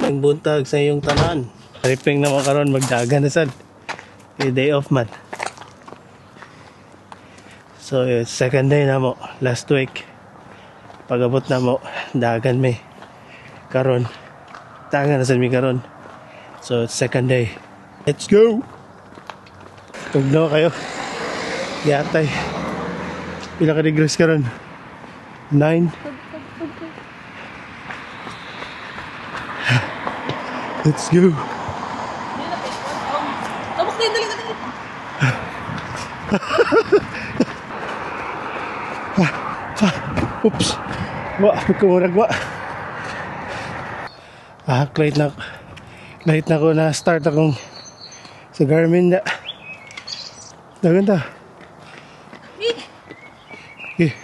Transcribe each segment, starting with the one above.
Ang buntag sa iyong tanan. Ripeng naman karon magdagan na sad. Day off man. So second day na mo. Last week. Pag-abot na mo, dagan may. Karon. Dagan na sad mi karon. So second day. Let's go! Tugnaw kayo. Yatay. Pila ka degrees karon? 9. Let's go. Tabok din, dali. Oops. Pagkawarag wa. Late na ko na start akong sa Garmin na. Naganda. Okay.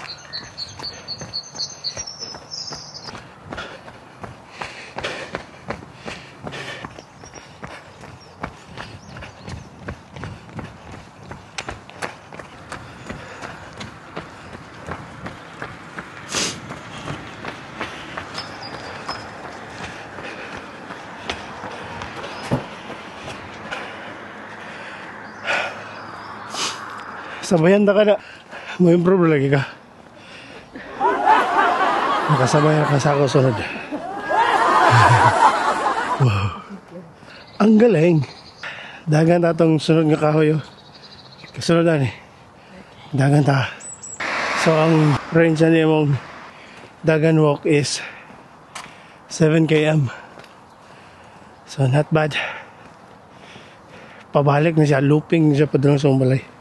Sabayan na ka na. May improve lagi ka. Nakasabayan ka sa ako sunod. Wow. Ang galing. Dagan na itong sunod nga kahoy. Kasunod na eh. Dagan ta. So ang range na niya mong dagan walk is 7 km. So not bad. Pabalik na siya. Looping siya pa doon sa umbalay.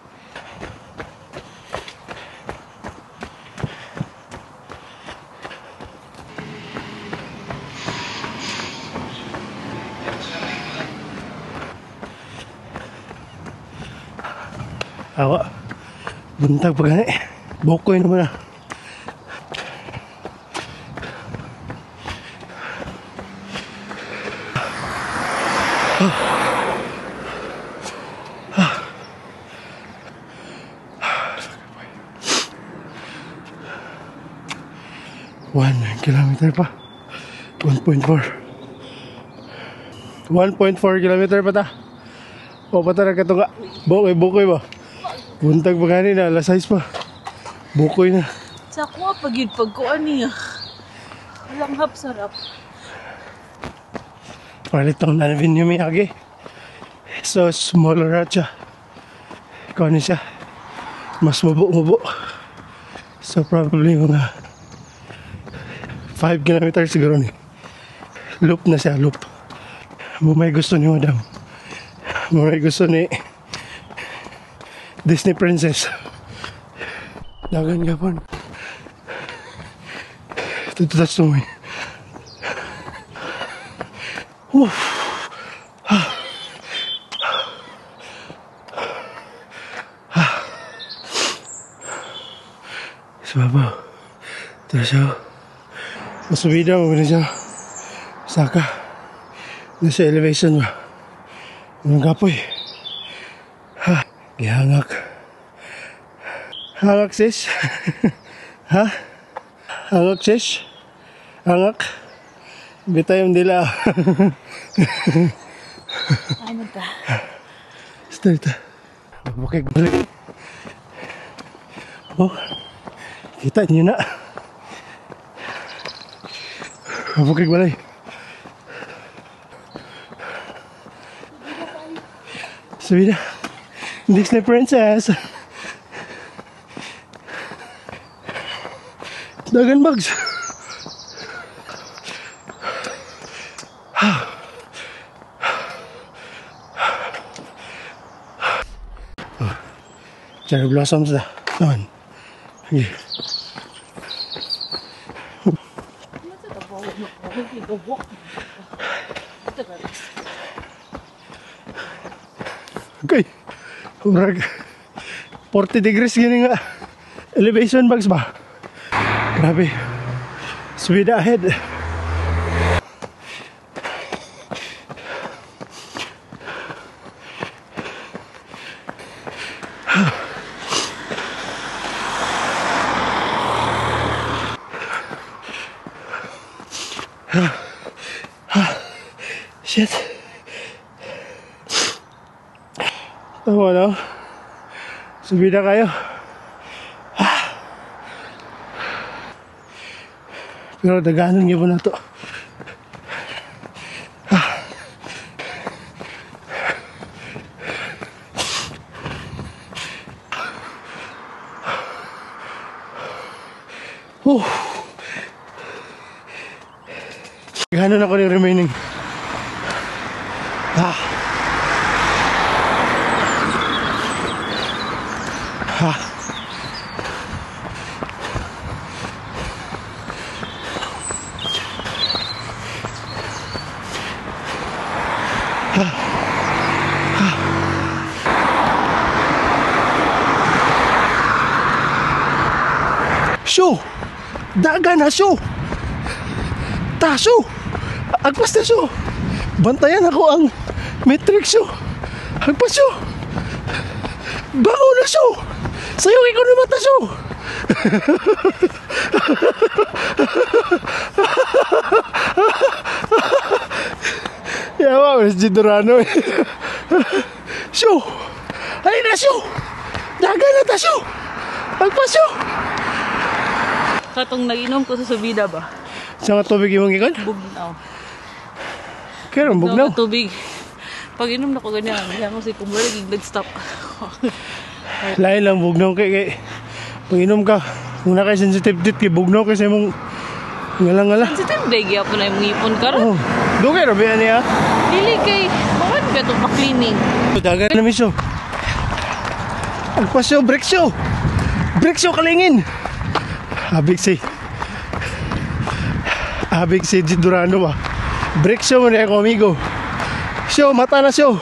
Awa, buntag pa gani. Bukoy naman na. One kilometer pa. 1.4 kilometer pa ta. O patara ka ito nga. Bukoy ba? Buntag pa gani na, alas 6 pa. Bukoy na. Sa kuha pag-yun, pagkuhan niya. Walang hap sarap. Palit ang nanavin niyo miyagi. So, smaller at siya. Ikaw na siya. Mas mubo. So, probably mga 5 kilometers siguro ni. Loop na siya, loop. May gusto ni madam. May gusto ni Disney Princess. Dagan gapon. Tututas tumoy. Sabaw. Terus siya. Masubida mo na siya. Saka. Nasa elevation ba. Anong kapoy. Gihangak. Hangak sis? Ha? Hangak sis? Hangak? Bitay yung dila. Ano ta? Start. Mabukig balik. Oh. Kita niyo na. Mabukig balik. Subida. Disney Princess. Dagan bags. Cherry blossoms na. Naman. Okay. Okay. Urag. 40 degrees gini nga. Elevation bags ba? Grabe. Speed ahead. Shit. Tama na. Subida kayo. Pero daganan niyo po na to. Daganan ako ng remaining. Show! Dagan na show! Taso! Agpas na show! Bantayan ako ang metric show! Agpas show! Bango na show! Sayawin ko naman ta show! Yawa, mas Jidorano eh. Show! Halin na show! Dagan na ta show! Agpas show! Katong nag-inom ko sa subida ba? Sa nga tubig yung ikon? Bugnaw. Kaya rin, bugnaw. Tubig. Pag inom na ko ganyan, hindi ako si kumbalig, nag-stop. Lain lang, bugnaw kay pag inom ka, kung na kayo sensitive dit, kay bugnaw kasi mong ngalang-ngala. Sensitive day, giya po na yung ngipon ka rin. Oh, doon kayo, rabihan niya. Dili kay, bakit ba itong pa-cleaning? Dagan na miso. Agpas show, break show. Break show, kalingin. Abig si Jidorano ba? Break show mo na ako, amigo. Show, mata na show.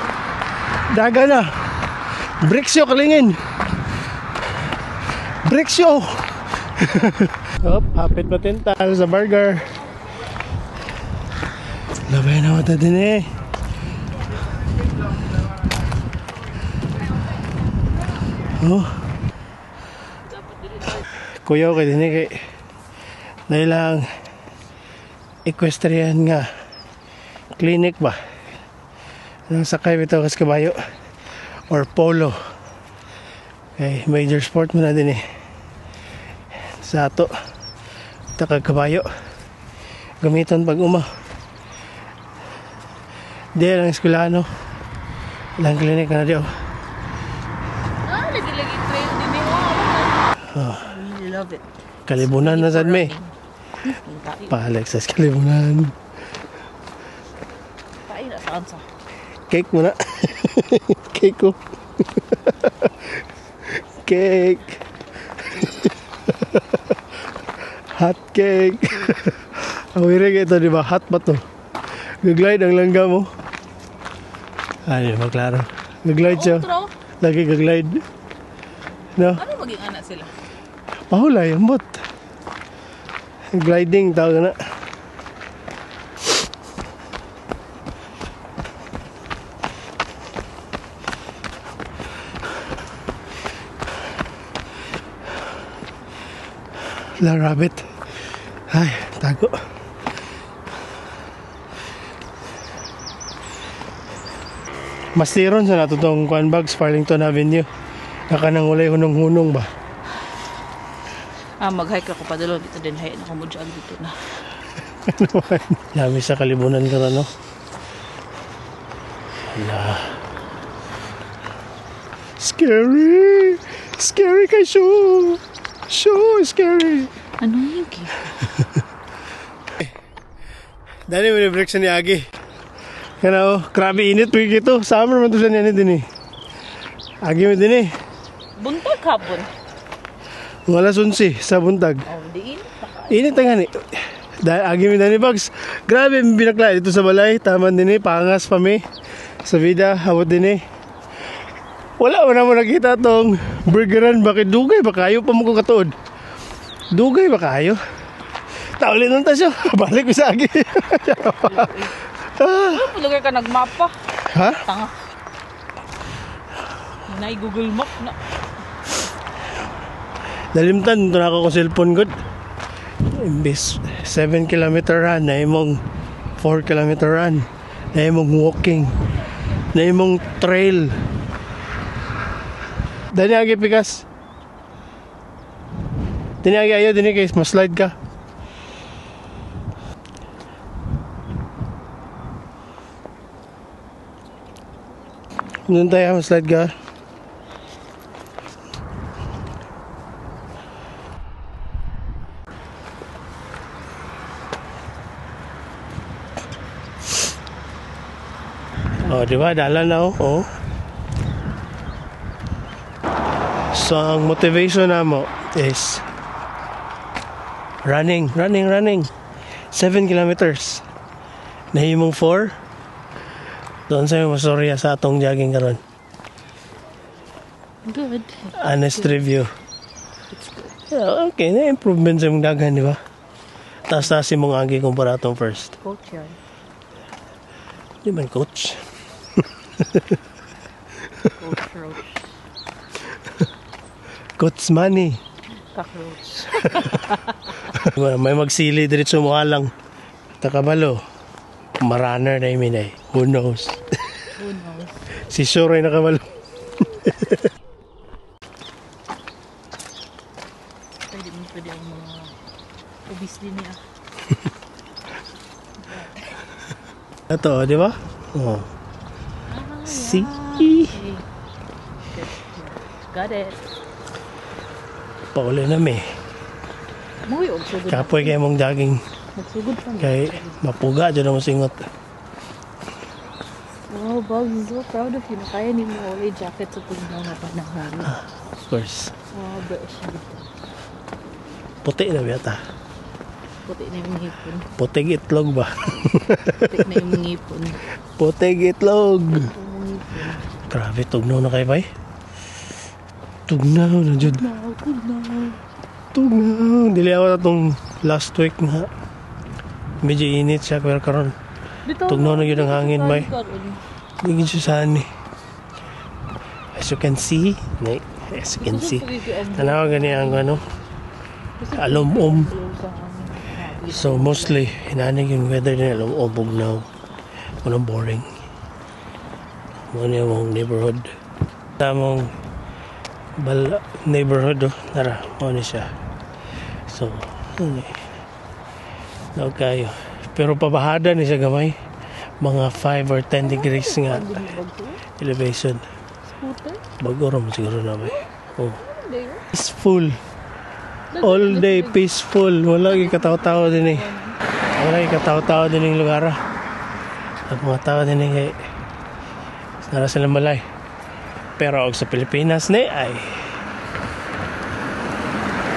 Daga na. Break show, kalingin. Break show. Hop, hapit matintal sa burger. Labay na mata din eh. Oh. Kuya ko din eh kay nailang equestrian nga clinic ba nang sakay ito kas kabayo or polo kay major sport mo na din eh sa ato takag kabayo gamiton pag uma di lang eskwelano lang clinic na di Lagi-lagi trail din eh. I love it. Kalibunan na sad me. Palex sa kalibunan. Pain na saan sa? Cake muna. Cake ko. Cake. Hot cake. Ang wirig ito, di ba? Hot ba to? Gaglide ang langga mo. Ay, maklaro. Gaglide siya. Lagi gaglide. No? Ano maging anak sila? Pahulay, ambot. Gliding, tawag na. La rabbit. Ay, tago. Mas tiron sa nato tong Kwan Bags, Farlington Avenue. Nakanang ulay hunong-hunong ba? Mag-hike ako pa dalo dito din. Hayan ako mo dyan dito na. Dami sa kalibunan ka no? Hala. Scary! Scary kay Show! Show! Scary! Ano yung cake? Dali mo ni break sa ni Agi. Kaya grabe init po ito. Summer man ito sa niya din eh. Agi mo din eh. Buntag hapon. Mga alas 11 sa buntag. Oh, di init. Init ang gani. Dahil agi mo din Bags. Grabe yung binakla dito sa balay. Taman din eh. Pangas pa mi. Sa vida. Hawat din eh. Wala mo na mo nakita tong burgeran. Bakit dugay ba kayo pa mo ko katuod? Dugay ba kayo? Taulin nun tasyo. Balik ko sa agi. Ano lugar ka nagmapa? Ha? Tanga. Nay Google Map na. Dalimtan, ito na ako ko cellphone good. Imbis 7 km run na imong 4 km run. na imong walking, na imong trail. Dani agi pikas. Dini agi ayo dini kay ma-slide ka. Doon tayo ma-slide ka. Oh, di ba? Dala na oh. So, ang motivation na mo is running. 7 kilometers. Nahimong 4. Doon sa'yo masorya sa atong jogging karon. Good. Honest review. It's good. Yeah, okay, na-improvement sa mong dagan, di ba? Taas-taas mong agi kumpara atong first. Coach yan. Di man coach. Coach. Coach money. Cockroach. May magsili diretso mo lang. Takabalo. Marunner na yun eh. Who knows? Who knows? Si Shore ay nakabalo. Pwede ang mga obese din niya. Ito, di ba? Oh. See? Okay. Good. Got it. Pauli na may. Muy sugod. Kapoy kayo mong jogging. Magsugod pa mo. Kay mapuga dyan ang singot. Wow, Bugs, I'm so proud of you. Nakaya ni mo ulit jacket sa tugnaw na panahon. Of course. Wow, British. Puti na biyata. Puti na yung ngipon. Putig itlog ba? Puti na yung ngipon. Putig itlog. Yung ngipon. Grabe, tugnaw na kayo bay. Tugnaw na dyan. Tugnaw. Dili ako na itong last week nga. Medyo init siya pero karon. Tugnaw na yun ang hangin bay. Hindi siya saan eh. As you can see. As you can see. Tanawa gani ang ano. Alum-om. So mostly, hinanig yung weather din alum-om bugnaw. Unang boring. Muna yung neighborhood. Tamang neighborhood oh. Tara, muna siya. So, okay. Pero pabahada ni siya gamay. Mga 5 or 10 degrees nga elevation. Scooter? Bago rin siguro na may. Oh. Peaceful. All day peaceful. Wala yung kataw-taw din eh. Wala yung kataw-taw din yung lugar. At mga tao din eh. Nara sila malay. Pero sa Pilipinas ni ay